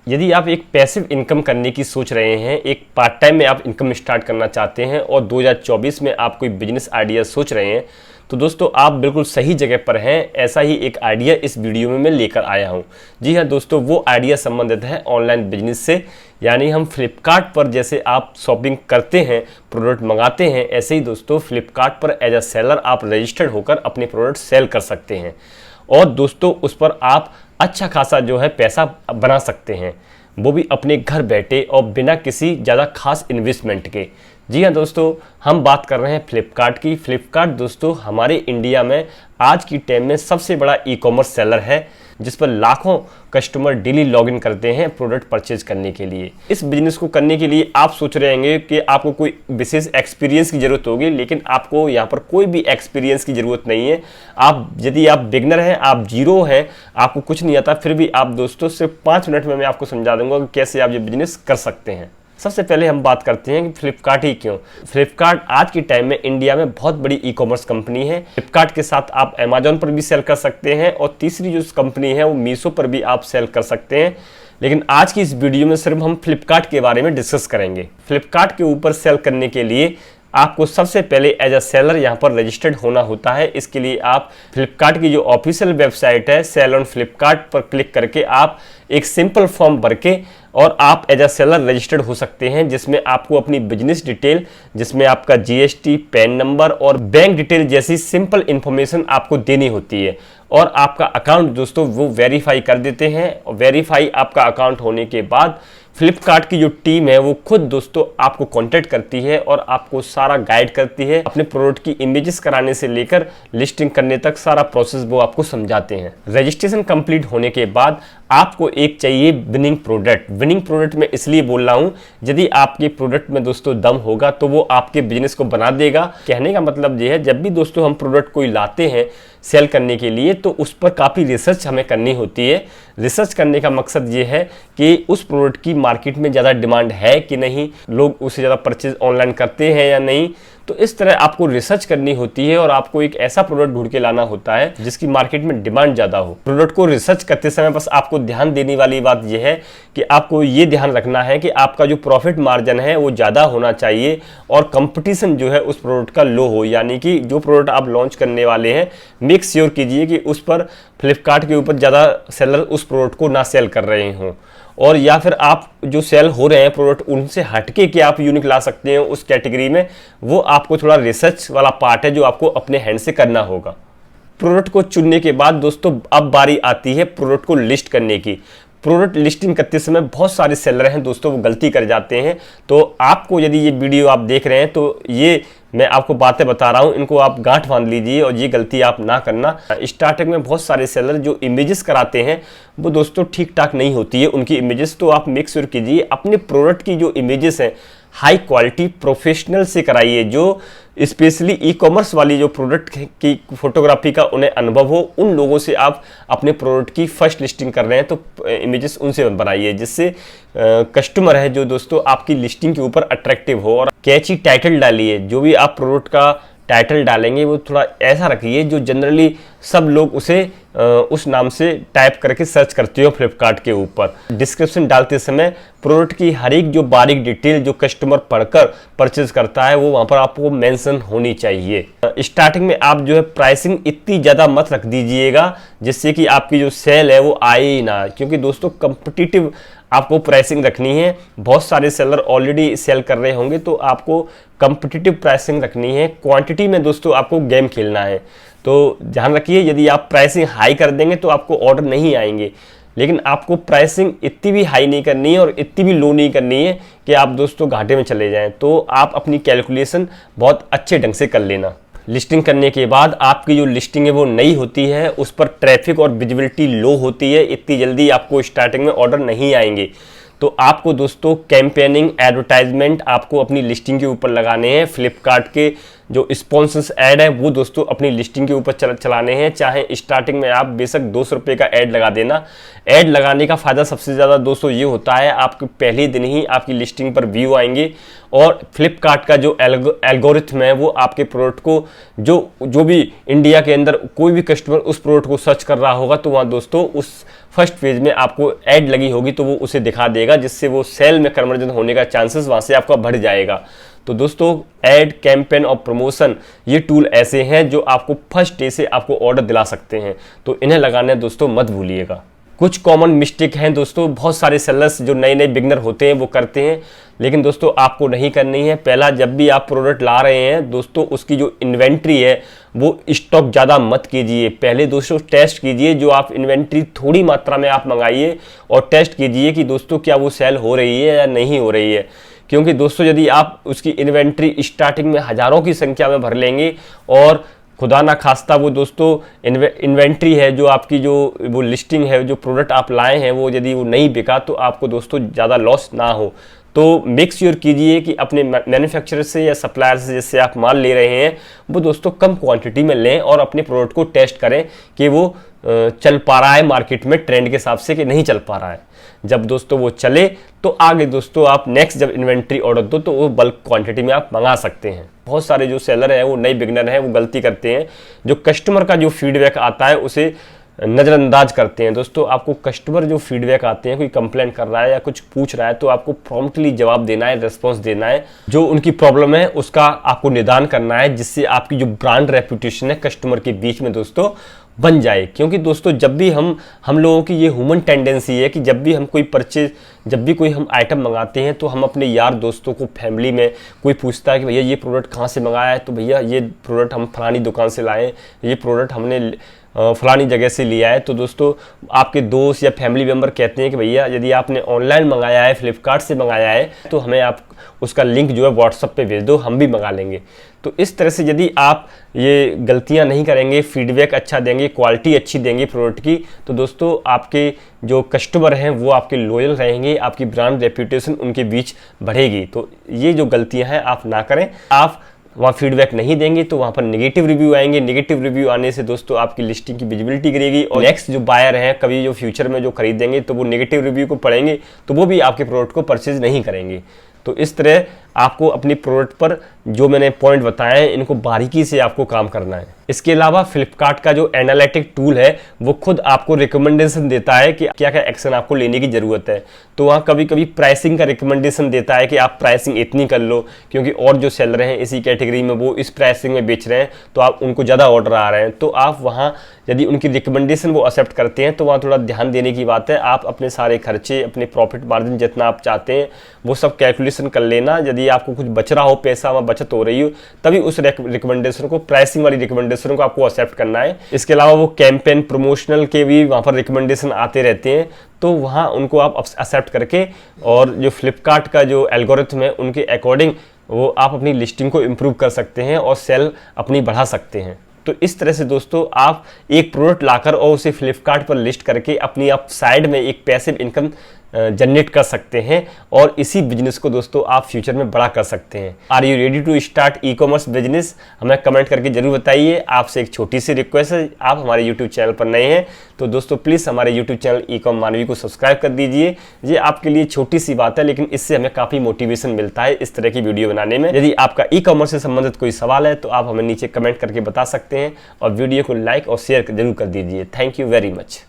यदि आप एक पैसिव इनकम करने की सोच रहे हैं, एक पार्ट टाइम में आप इनकम स्टार्ट करना चाहते हैं और 2024 में आप कोई बिजनेस आइडिया सोच रहे हैं, तो दोस्तों आप बिल्कुल सही जगह पर हैं। ऐसा ही एक आइडिया इस वीडियो में मैं लेकर आया हूं। जी हाँ दोस्तों, वो आइडिया संबंधित है ऑनलाइन बिजनेस से। यानी हम फ्लिपकार्ट पर जैसे आप शॉपिंग करते हैं, प्रोडक्ट मंगाते हैं, ऐसे ही दोस्तों फ्लिपकार्ट पर एज अ सेलर आप रजिस्टर्ड होकर अपने प्रोडक्ट सेल कर सकते हैं और दोस्तों उस पर आप अच्छा खासा जो है पैसा बना सकते हैं, वो भी अपने घर बैठे और बिना किसी ज़्यादा खास इन्वेस्टमेंट के। जी हाँ दोस्तों, हम बात कर रहे हैं फ्लिपकार्ट की। फ्लिपकार्ट दोस्तों हमारे इंडिया में आज की टाइम में सबसे बड़ा ई कॉमर्स सेलर है, जिस पर लाखों कस्टमर डेली लॉगिन करते हैं प्रोडक्ट परचेज करने के लिए। इस बिजनेस को करने के लिए आप सोच रहे होंगे कि आपको कोई विशेष एक्सपीरियंस की ज़रूरत होगी, लेकिन आपको यहाँ पर कोई भी एक्सपीरियंस की ज़रूरत नहीं है। यदि आप बिगनर हैं, आप जीरो हैं, आपको कुछ नहीं आता, फिर भी आप दोस्तों सिर्फ 5 मिनट में मैं आपको समझा दूंगा कि कैसे आप ये बिजनेस कर सकते हैं। सबसे पहले हम बात करते हैं कि फ्लिपकार्ट ही क्यों। फ्लिपकार्ट आज के टाइम में इंडिया में बहुत बड़ी ई कॉमर्स कंपनी है। फ्लिपकार्ट के साथ आप अमेजॉन पर भी सेल कर सकते हैं और तीसरी जो कंपनी है वो मीशो पर भी आप सेल कर सकते हैं। लेकिन आज की इस वीडियो में सिर्फ हम फ्लिपकार्ट के बारे में डिस्कस करेंगे। फ्लिपकार्ट के ऊपर सेल करने के लिए आपको सबसे पहले एज अ सेलर यहाँ पर रजिस्टर्ड होना होता है। इसके लिए आप फ्लिपकार्ट की जो ऑफिशियल वेबसाइट है सेल ऑन फ्लिपकार्ट पर क्लिक करके आप एक सिंपल फॉर्म भर के और आप एज अ सेलर रजिस्टर्ड हो सकते हैं, जिसमें आपको अपनी बिजनेस डिटेल, जिसमें आपका जीएसटी, पैन नंबर और बैंक डिटेल जैसी सिंपल इंफॉर्मेशन आपको देनी होती है और आपका अकाउंट दोस्तों वो वेरीफाई कर देते हैं। और वेरीफाई आपका अकाउंट होने के बाद फ्लिपकार्ट की जो टीम है वो खुद दोस्तों आपको कांटेक्ट करती है और आपको सारा गाइड करती है। अपने प्रोडक्ट की इमेजेस कराने से लेकर लिस्टिंग करने तक सारा प्रोसेस वो आपको समझाते हैं। रजिस्ट्रेशन कंप्लीट होने के बाद आपको एक चाहिए विनिंग प्रोडक्ट। विनिंग प्रोडक्ट मैं इसलिए बोल रहा हूँ, यदि आपके प्रोडक्ट में दोस्तों दम होगा तो वो आपके बिजनेस को बना देगा। कहने का मतलब ये है, जब भी दोस्तों हम प्रोडक्ट कोई लाते हैं सेल करने के लिए तो उस पर काफ़ी रिसर्च हमें करनी होती है। रिसर्च करने का मकसद ये है कि उस प्रोडक्ट की मार्केट में ज़्यादा डिमांड है कि नहीं, लोग उसे ज़्यादा परचेज ऑनलाइन करते हैं या नहीं। तो इस तरह आपको रिसर्च करनी होती है और आपको एक ऐसा प्रोडक्ट ढूंढ के लाना होता है जिसकी मार्केट में डिमांड ज़्यादा हो। प्रोडक्ट को रिसर्च करते समय बस आपको ध्यान देने वाली बात यह है कि आपको ये ध्यान रखना है कि आपका जो प्रॉफिट मार्जिन है वो ज़्यादा होना चाहिए और कंपटीशन जो है उस प्रोडक्ट का लो हो। यानी कि जो प्रोडक्ट आप लॉन्च करने वाले हैं मेक श्योर कीजिए कि उस पर फ्लिपकार्ट के ऊपर ज़्यादा सेलर उस प्रोडक्ट को ना सेल कर रहे हों, और या फिर आप जो सेल हो रहे हैं प्रोडक्ट उनसे हटके के आप यूनिक ला सकते हैं उस कैटेगरी में। वो आपको थोड़ा रिसर्च वाला पार्ट है जो आपको अपने हैंड से करना होगा। प्रोडक्ट को चुनने के बाद दोस्तों अब बारी आती है प्रोडक्ट को लिस्ट करने की। प्रोडक्ट लिस्टिंग करते समय बहुत सारे सेलर हैं दोस्तों वो गलती कर जाते हैं। तो आपको यदि ये वीडियो आप देख रहे हैं तो ये मैं आपको बातें बता रहा हूँ, इनको आप गांठ बांध लीजिए और ये गलती आप ना करना। स्टार्टिंग में बहुत सारे सेलर जो इमेजेस कराते हैं वो दोस्तों ठीक ठाक नहीं होती है उनकी इमेजेस। तो आप मेक श्योर कीजिए अपने प्रोडक्ट की जो इमेजेस हैं हाई क्वालिटी प्रोफेशनल से कराइए, जो स्पेशली ई कॉमर्स वाली जो प्रोडक्ट की फोटोग्राफी का उन्हें अनुभव हो। उन लोगों से आप अपने प्रोडक्ट की फर्स्ट लिस्टिंग कर रहे हैं तो इमेजेस उनसे बनाइए, जिससे कस्टमर है जो दोस्तों आपकी लिस्टिंग के ऊपर अट्रैक्टिव हो। और कैची टाइटल डालिए, जो भी आप प्रोडक्ट का टाइटल डालेंगे वो थोड़ा ऐसा रखिए जो जनरली सब लोग उसे उस नाम से टाइप करके सर्च करते हो फ्लिपकार्ट के ऊपर। डिस्क्रिप्शन डालते समय प्रोडक्ट की हर एक जो बारीक डिटेल जो कस्टमर पढ़कर परचेज करता है वो वहाँ पर आपको मेंशन होनी चाहिए। स्टार्टिंग में आप जो है प्राइसिंग इतनी ज़्यादा मत रख दीजिएगा जिससे कि आपकी जो सेल है वो आए ही ना, क्योंकि दोस्तों कंपिटिटिव आपको प्राइसिंग रखनी है। बहुत सारे सेलर ऑलरेडी सेल कर रहे होंगे तो आपको कंपिटिटिव प्राइसिंग रखनी है। क्वांटिटी में दोस्तों आपको गेम खेलना है, तो ध्यान रखिए यदि आप प्राइसिंग हाई कर देंगे तो आपको ऑर्डर नहीं आएंगे। लेकिन आपको प्राइसिंग इतनी भी हाई नहीं करनी है और इतनी भी लो नहीं करनी है कि आप दोस्तों घाटे में चले जाएं। तो आप अपनी कैलकुलेशन बहुत अच्छे ढंग से कर लेना। लिस्टिंग करने के बाद आपकी जो लिस्टिंग है वो नई होती है, उस पर ट्रैफिक और विजिबिलिटी लो होती है। इतनी जल्दी आपको स्टार्टिंग में ऑर्डर नहीं आएंगे। तो आपको दोस्तों कैंपेनिंग एडवर्टाइजमेंट आपको अपनी लिस्टिंग के ऊपर लगाने हैं। फ्लिपकार्ट के जो स्पॉन्सर्स ऐड है वो दोस्तों अपनी लिस्टिंग के ऊपर चलाने हैं। चाहे स्टार्टिंग में आप बेशक 200 रुपये का ऐड लगा देना। ऐड लगाने का फ़ायदा सबसे ज़्यादा दोस्तों ये होता है, आपके पहले दिन ही आपकी लिस्टिंग पर व्यू आएंगे और फ्लिपकार्ट का जो एल्गोरिथम है वो आपके प्रोडक्ट को जो भी इंडिया के अंदर कोई भी कस्टमर उस प्रोडक्ट को सर्च कर रहा होगा तो वहाँ दोस्तों उस फर्स्ट पेज में आपको ऐड लगी होगी तो वो उसे दिखा देगा, जिससे वो सेल में कन्वर्जन होने का चांसेस वहाँ से आपका बढ़ जाएगा। तो दोस्तों ऐड, कैंपेन और प्रमोशन ये टूल ऐसे हैं जो आपको फर्स्ट डे से आपको ऑर्डर दिला सकते हैं, तो इन्हें लगाने दोस्तों मत भूलिएगा। कुछ कॉमन मिस्टेक हैं दोस्तों, बहुत सारे सेलर्स जो नए नए बिगनर होते हैं वो करते हैं, लेकिन दोस्तों आपको नहीं करनी है। पहला, जब भी आप प्रोडक्ट ला रहे हैं दोस्तों उसकी जो इन्वेंट्री है वो स्टॉक ज़्यादा मत कीजिए। पहले दोस्तों टेस्ट कीजिए, जो आप इन्वेंट्री थोड़ी मात्रा में आप मंगाइए और टेस्ट कीजिए कि दोस्तों क्या वो सेल हो रही है या नहीं हो रही है। क्योंकि दोस्तों यदि आप उसकी इन्वेंट्री स्टार्टिंग में हज़ारों की संख्या में भर लेंगे और खुदा ना खास्ता वो दोस्तों इन्वेंट्री है जो आपकी जो वो लिस्टिंग है, जो प्रोडक्ट आप लाए हैं वो यदि वो नहीं बिका तो आपको दोस्तों ज़्यादा लॉस ना हो। तो मेक श्योर कीजिए कि अपने मैन्युफैक्चरर से या सप्लायर से जिससे आप माल ले रहे हैं वो दोस्तों कम क्वांटिटी में लें और अपने प्रोडक्ट को टेस्ट करें कि वो चल पा रहा है मार्केट में ट्रेंड के हिसाब से कि नहीं चल पा रहा है। जब दोस्तों वो चले तो आगे दोस्तों आप नेक्स्ट जब इन्वेंट्री ऑर्डर दो तो वो बल्क क्वांटिटी में आप मंगा सकते हैं। बहुत सारे जो सेलर हैं वो नए बिगनर हैं वो गलती करते हैं, जो कस्टमर का जो फीडबैक आता है उसे नज़रअंदाज करते हैं। दोस्तों आपको कस्टमर जो फीडबैक आते हैं, कोई कंप्लेंट कर रहा है या कुछ पूछ रहा है तो आपको प्रॉम्प्टली जवाब देना है, रिस्पॉन्स देना है। जो उनकी प्रॉब्लम है उसका आपको निदान करना है, जिससे आपकी जो ब्रांड रेपुटेशन है कस्टमर के बीच में दोस्तों बन जाए। क्योंकि दोस्तों जब भी हम लोगों की ये ह्यूमन टेंडेंसी है कि जब भी हम कोई परचेज, जब भी कोई हम आइटम मंगाते हैं तो हम अपने यार दोस्तों को, फैमिली में कोई पूछता है कि भैया ये प्रोडक्ट कहाँ से मंगाया है, तो भैया ये प्रोडक्ट हम फलानी दुकान से लाए, ये प्रोडक्ट हमने फलानी जगह से लिया है। तो दोस्तों आपके दोस्त या फैमिली मेम्बर कहते हैं कि भैया यदि आपने ऑनलाइन मंगाया है, फ्लिपकार्ट से मंगाया है तो हमें आप उसका लिंक जो है व्हाट्सएप पे भेज दो, हम भी मंगा लेंगे। तो इस तरह से यदि आप ये गलतियां नहीं करेंगे, फीडबैक अच्छा देंगे, क्वालिटी अच्छी देंगे प्रोडक्ट की, तो दोस्तों आपके जो कस्टमर हैं वो आपके लॉयल रहेंगे, आपकी ब्रांड रेप्यूटेशन उनके बीच बढ़ेगी। तो ये जो गलतियां हैं आप ना करें। आप वहाँ फीडबैक नहीं देंगे तो वहाँ पर नेगेटिव रिव्यू आएंगे। नेगेटिव रिव्यू आने से दोस्तों आपकी लिस्टिंग की विजिबिलिटी गिरेगी और नेक्स्ट जो बायर हैं कभी जो फ्यूचर में जो खरीदेंगे तो वो नेगेटिव रिव्यू को पढ़ेंगे तो वो भी आपके प्रोडक्ट को परचेज नहीं करेंगे। तो इस तरह आपको अपनी प्रोडक्ट पर जो मैंने पॉइंट बताए हैं इनको बारीकी से आपको काम करना है। इसके अलावा फ्लिपकार्ट का जो एनालिटिक टूल है वो खुद आपको रिकमेंडेशन देता है कि क्या क्या एक्शन आपको लेने की ज़रूरत है। तो वहाँ कभी कभी प्राइसिंग का रिकमेंडेशन देता है कि आप प्राइसिंग इतनी कर लो, क्योंकि और जो सेलर हैं इसी कैटेगरी में वो इस प्राइसिंग में बेच रहे हैं तो आप उनको ज़्यादा ऑर्डर आ रहे हैं। तो आप वहाँ यदि उनकी रिकमेंडेशन वो एक्सेप्ट करते हैं तो वहाँ थोड़ा ध्यान देने की बात है। आप अपने सारे खर्चे, अपने प्रॉफिट मार्जिन जितना आप चाहते हैं वो सब कैलकुलेशन कर लेना। यदि आपको कुछ बच रहा हो, पैसा वहाँ बचत हो रही हो, तभी उस रिकमेंडेशन को, प्राइसिंग वाली रिकमेंडेशन को आपको एक्सेप्ट करना है। इसके अलावा वो कैंपेन, प्रमोशनल के भी वहाँ पर रिकमेंडेशन आते रहते हैं, तो वहाँ उनको आप एक्सेप्ट करके और जो फ्लिपकार्ट का जो एल्गोरिथम है उनके अकॉर्डिंग वो आप अपनी लिस्टिंग को इम्प्रूव कर सकते हैं और सेल अपनी बढ़ा सकते हैं। तो इस तरह से दोस्तों आप एक प्रोडक्ट लाकर और उसे फ्लिपकार्ट पर लिस्ट करके अपनी आप साइड में एक पैसिव इनकम जनरेट कर सकते हैं और इसी बिजनेस को दोस्तों आप फ्यूचर में बड़ा कर सकते हैं। Are you ready to start e commerce business? हमें कमेंट करके जरूर बताइए। आपसे एक छोटी सी रिक्वेस्ट है, आप हमारे यूट्यूब चैनल पर नए हैं तो दोस्तों प्लीज़ हमारे यूट्यूब चैनल ई कॉम मानवी को सब्सक्राइब कर दीजिए। ये आपके लिए छोटी सी बात है लेकिन इससे हमें काफ़ी मोटिवेशन मिलता है इस तरह की वीडियो बनाने में। यदि आपका ई कॉमर्स से संबंधित कोई सवाल है तो आप हमें नीचे कमेंट करके बता सकते हैं और वीडियो को लाइक और शेयर जरूर कर दीजिए। Thank you very much.